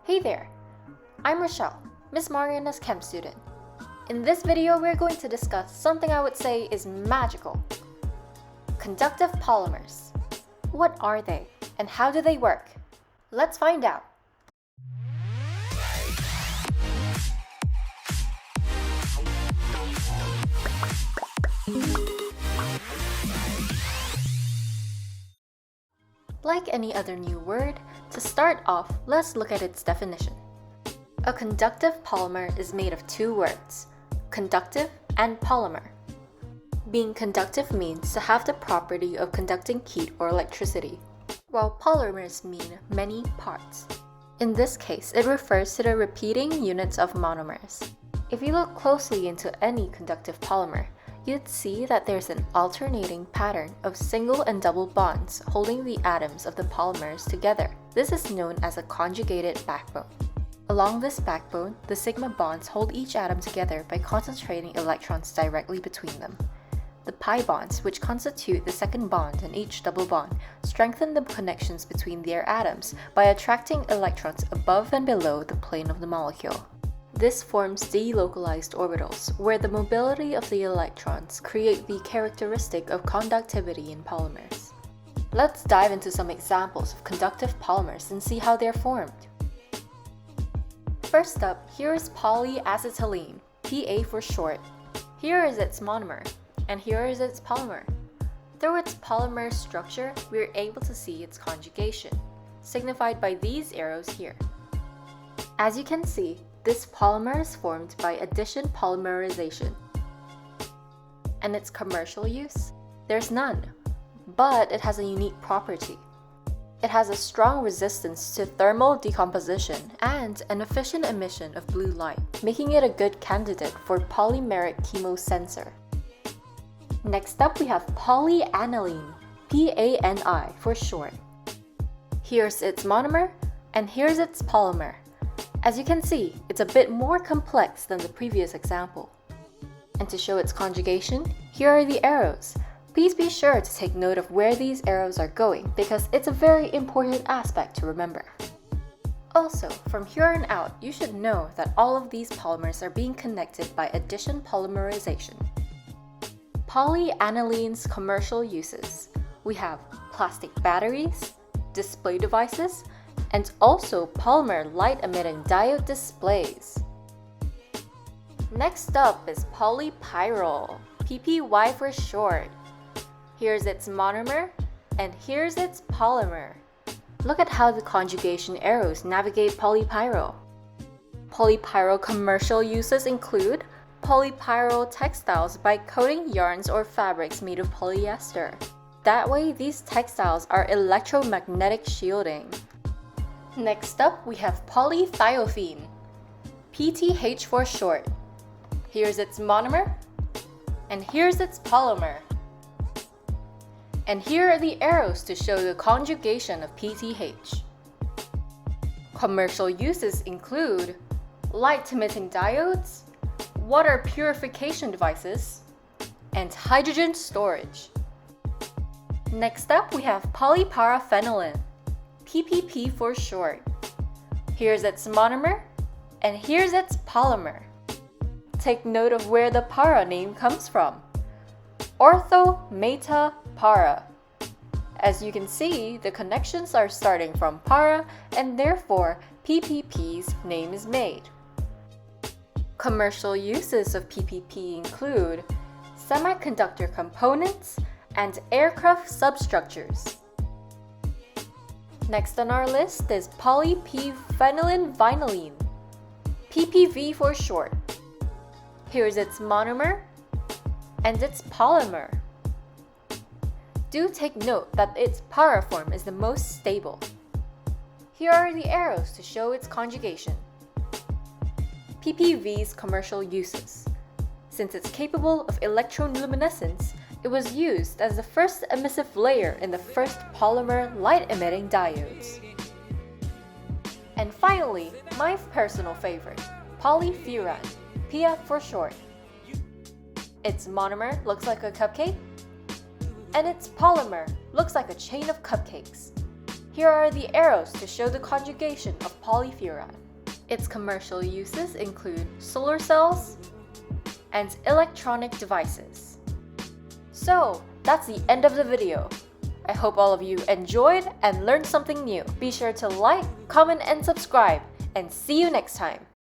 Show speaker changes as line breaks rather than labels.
Hey there, I'm Rochelle, Miss Mariana's chem student. In this video, we're going to discuss something I would say is magical. Conductive polymers. What are they, and how do they work? Let's find out. Like any other new word, to start off, let's look at its definition. A conductive polymer is made of two words, conductive and polymer. Being conductive means to have the property of conducting heat or electricity, while polymers mean many parts. In this case, it refers to the repeating units of monomers. If you look closely into any conductive polymer, you'd see that there's an alternating pattern of single and double bonds holding the atoms of the polymers together. This is known as a conjugated backbone. Along this backbone, the sigma bonds hold each atom together by concentrating electrons directly between them. The pi bonds, which constitute the second bond in each double bond, strengthen the connections between their atoms by attracting electrons above and below the plane of the molecule. This forms delocalized orbitals, where the mobility of the electrons create the characteristic of conductivity in polymers. Let's dive into some examples of conductive polymers and see how they're formed. First up, here is polyacetylene, PA for short. Here is its monomer, and here is its polymer. Through its polymer structure, we are able to see its conjugation, signified by these arrows here. As you can see, this polymer is formed by addition polymerization. And its commercial use? There's none, but it has a unique property. It has a strong resistance to thermal decomposition and an efficient emission of blue light, making it a good candidate for polymeric chemosensor. Next up, we have polyaniline, PA for short. Here's its monomer, and here's its polymer. As you can see, it's a bit more complex than the previous example. And to show its conjugation, here are the arrows. Please be sure to take note of where these arrows are going because it's a very important aspect to remember. Also, from here on out, you should know that all of these polymers are being connected by addition polymerization. Polyaniline's commercial uses. We have plastic batteries, display devices, and also polymer light-emitting diode displays. Next up is Polypyrrole, PPY for short. Here's its monomer, and here's its polymer. Look at how the conjugation arrows navigate polypyrrole. Polypyrrole commercial uses include polypyrrole textiles by coating yarns or fabrics made of polyester. That way, these textiles are electromagnetic shielding. Next up, we have Polythiophene, PTH for short. Here's its monomer, and here's its polymer. And here are the arrows to show the conjugation of PTH. Commercial uses include light-emitting diodes, water purification devices, and hydrogen storage. Next up, we have Polyparaphenoline, PPP for short. Here's its monomer, and here's its polymer. Take note of where the para name comes from. Ortho, meta, para. As you can see, the connections are starting from para, and therefore PPP's name is made. Commercial uses of PPP include semiconductor components and aircraft substructures. Next on our list is Polyphenylene vinylene, PPV for short. Here's its monomer and its polymer. Do take note that its para form is the most stable. Here are the arrows to show its conjugation. PPV's commercial uses. Since it's capable of electroluminescence, it was used as the first emissive layer in the first polymer light-emitting diodes. And finally, my personal favorite, Polyfuran PA for short. Its monomer looks like a cupcake, and its polymer looks like a chain of cupcakes. Here are the arrows to show the conjugation of polyfuran. Its commercial uses include solar cells and electronic devices. So, that's the end of the video. I hope all of you enjoyed and learned something new. Be sure to like, comment, and subscribe, and see you next time.